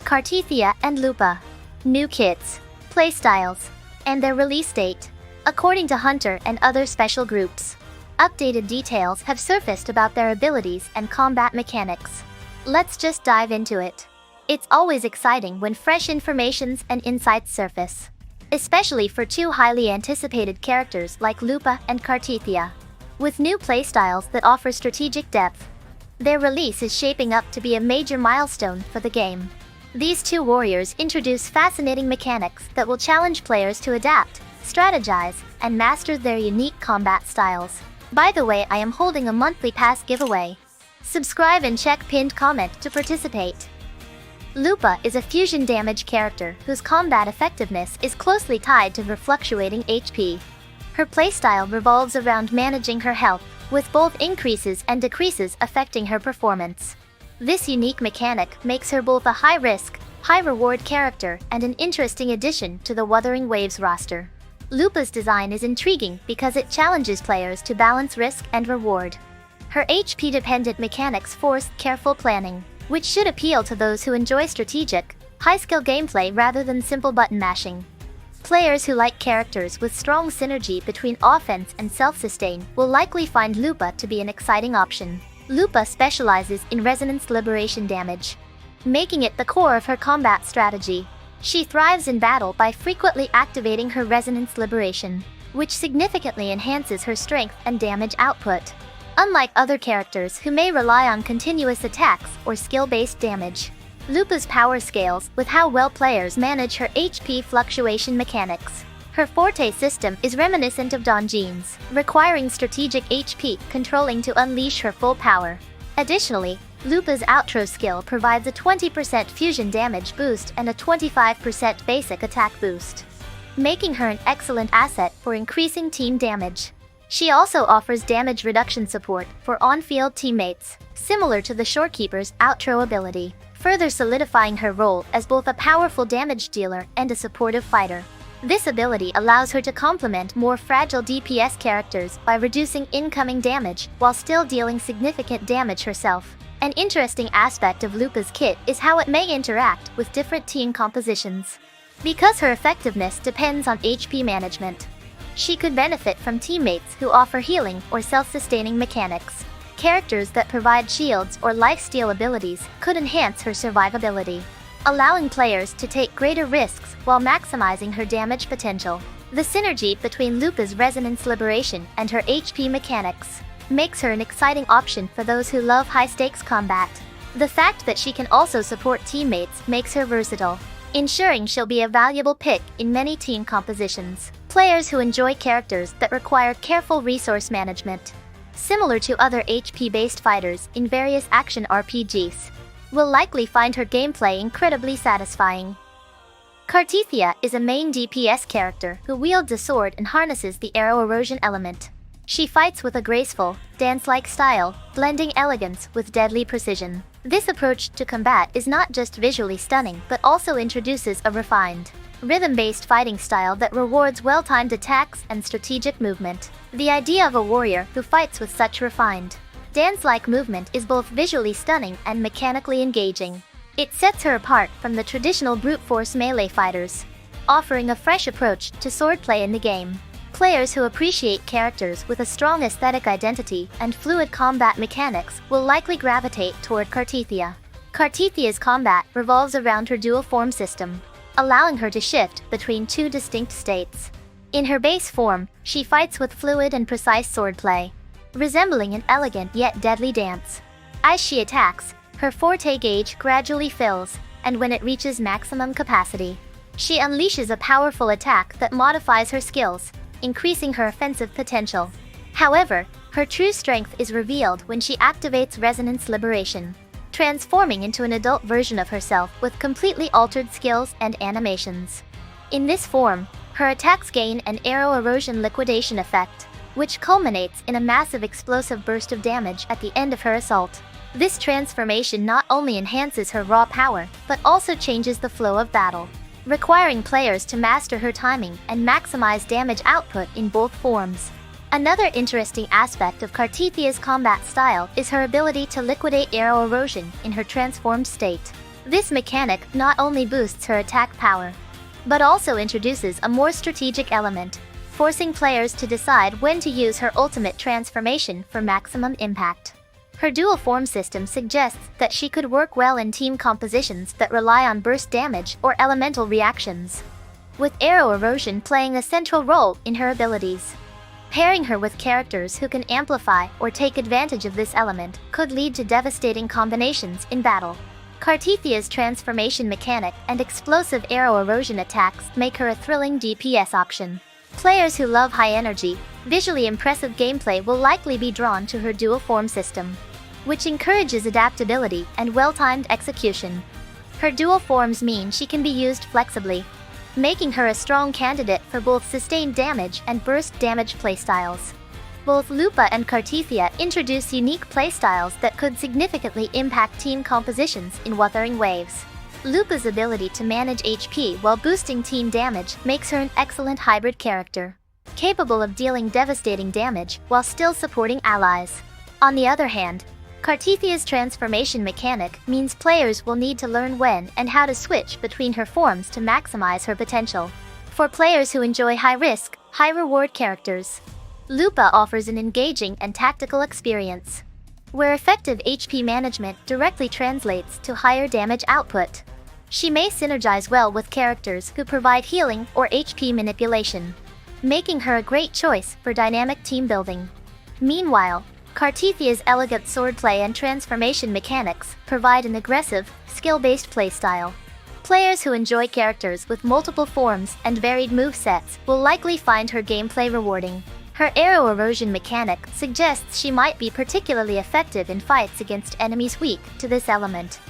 Cartia and Lupa. New kits, playstyles, and their release date. According to Hunter and other special groups, updated details have surfaced about their abilities and combat mechanics. Let's just dive into it. It's always exciting when fresh informations and insights surface, especially for two highly anticipated characters like Lupa and Cartia. With new playstyles that offer strategic depth, their release is shaping up to be a major milestone for the game. These two warriors introduce fascinating mechanics that will challenge players to adapt, strategize, and master their unique combat styles. By the way, I am holding a monthly pass giveaway. Subscribe and check pinned comment to participate. Lupa is a fusion damage character whose combat effectiveness is closely tied to her fluctuating HP. Her playstyle revolves around managing her health, with both increases and decreases affecting her performance. This unique mechanic makes her both a high-risk, high-reward character and an interesting addition to the Wuthering Waves roster. Lupa's design is intriguing because it challenges players to balance risk and reward. Her HP-dependent mechanics force careful planning, which should appeal to those who enjoy strategic, high-skill gameplay rather than simple button mashing. Players who like characters with strong synergy between offense and self-sustain will likely find Lupa to be an exciting option. Lupa specializes in resonance liberation damage, making it the core of her combat strategy. She thrives in battle by frequently activating her resonance liberation, which significantly enhances her strength and damage output. Unlike other characters who may rely on continuous attacks or skill-based damage, Lupa's power scales with how well players manage her HP fluctuation mechanics. Her forte system is reminiscent of Donjin's, requiring strategic HP controlling to unleash her full power. Additionally, Lupa's outro skill provides a 20% fusion damage boost and a 25% basic attack boost, making her an excellent asset for increasing team damage. She also offers damage reduction support for on-field teammates, similar to the Shorekeeper's outro ability, further solidifying her role as both a powerful damage dealer and a supportive fighter. This ability allows her to complement more fragile DPS characters by reducing incoming damage while still dealing significant damage herself. An interesting aspect of Lupa's kit is how it may interact with different team compositions. Because her effectiveness depends on HP management, she could benefit from teammates who offer healing or self-sustaining mechanics. Characters that provide shields or lifesteal abilities could enhance her survivability, allowing players to take greater risks while maximizing her damage potential. The synergy between Lupa's resonance liberation and her HP mechanics makes her an exciting option for those who love high-stakes combat. The fact that she can also support teammates makes her versatile, ensuring she'll be a valuable pick in many team compositions. Players who enjoy characters that require careful resource management, similar to other HP-based fighters in various action RPGs, will likely find her gameplay incredibly satisfying. Cartia is a main DPS character who wields a sword and harnesses the arrow erosion element. She fights with a graceful, dance-like style, blending elegance with deadly precision. This approach to combat is not just visually stunning but also introduces a refined, rhythm-based fighting style that rewards well-timed attacks and strategic movement. The idea of a warrior who fights with such refined, dance-like movement is both visually stunning and mechanically engaging. It sets her apart from the traditional brute force melee fighters, offering a fresh approach to swordplay in the game. Players who appreciate characters with a strong aesthetic identity and fluid combat mechanics will likely gravitate toward Cartia. Cartia's combat revolves around her dual form system, allowing her to shift between two distinct states. In her base form, she fights with fluid and precise swordplay, resembling an elegant yet deadly dance. As she attacks, her forte gauge gradually fills, and when it reaches maximum capacity, she unleashes a powerful attack that modifies her skills, increasing her offensive potential. However, her true strength is revealed when she activates resonance liberation, transforming into an adult version of herself with completely altered skills and animations. In this form, her attacks gain an arrow erosion liquidation effect, which culminates in a massive explosive burst of damage at the end of her assault. This transformation not only enhances her raw power, but also changes the flow of battle, requiring players to master her timing and maximize damage output in both forms. Another interesting aspect of Cartia's combat style is her ability to liquidate arrow erosion in her transformed state. This mechanic not only boosts her attack power, but also introduces a more strategic element, forcing players to decide when to use her ultimate transformation for maximum impact. Her dual form system suggests that she could work well in team compositions that rely on burst damage or elemental reactions, with arrow erosion playing a central role in her abilities. Pairing her with characters who can amplify or take advantage of this element could lead to devastating combinations in battle. Cartia's transformation mechanic and explosive arrow erosion attacks make her a thrilling DPS option. Players who love high-energy, visually impressive gameplay will likely be drawn to her dual form system, which encourages adaptability and well-timed execution. Her dual forms mean she can be used flexibly, making her a strong candidate for both sustained damage and burst damage playstyles. Both Lupa and Cartia introduce unique playstyles that could significantly impact team compositions in Wuthering Waves. Lupa's ability to manage HP while boosting team damage makes her an excellent hybrid character, capable of dealing devastating damage while still supporting allies. On the other hand, Cartia's transformation mechanic means players will need to learn when and how to switch between her forms to maximize her potential. For players who enjoy high-risk, high-reward characters, Lupa offers an engaging and tactical experience, where effective HP management directly translates to higher damage output. She may synergize well with characters who provide healing or HP manipulation, making her a great choice for dynamic team building. Meanwhile, Cartia's elegant swordplay and transformation mechanics provide an aggressive, skill-based playstyle. Players who enjoy characters with multiple forms and varied movesets will likely find her gameplay rewarding. Her arrow erosion mechanic suggests she might be particularly effective in fights against enemies weak to this element,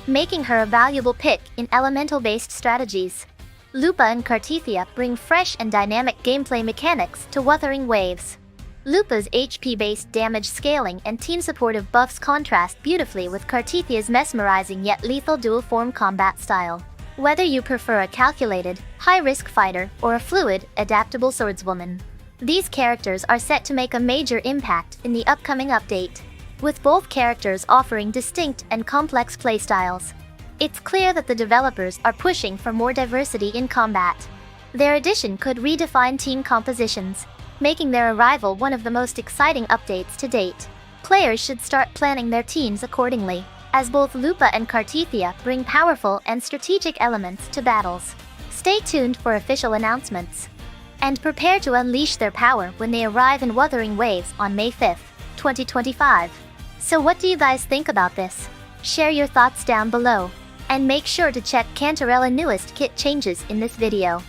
making her a valuable pick in elemental-based strategies. Lupa and Cartia bring fresh and dynamic gameplay mechanics to Wuthering Waves. Lupa's HP-based damage scaling and team-supportive buffs contrast beautifully with Cartia's mesmerizing yet lethal dual-form combat style. Whether you prefer a calculated, high-risk fighter or a fluid, adaptable swordswoman, these characters are set to make a major impact in the upcoming update, with both characters offering distinct and complex playstyles. It's clear that the developers are pushing for more diversity in combat. Their addition could redefine team compositions, making their arrival one of the most exciting updates to date. Players should start planning their teams accordingly, as both Lupa and Cartia bring powerful and strategic elements to battles. Stay tuned for official announcements, and prepare to unleash their power when they arrive in Wuthering Waves on May 5th, 2025. So what do you guys think about this? Share your thoughts down below, and make sure to check 𝗕𝗪 newest kit changes in this video.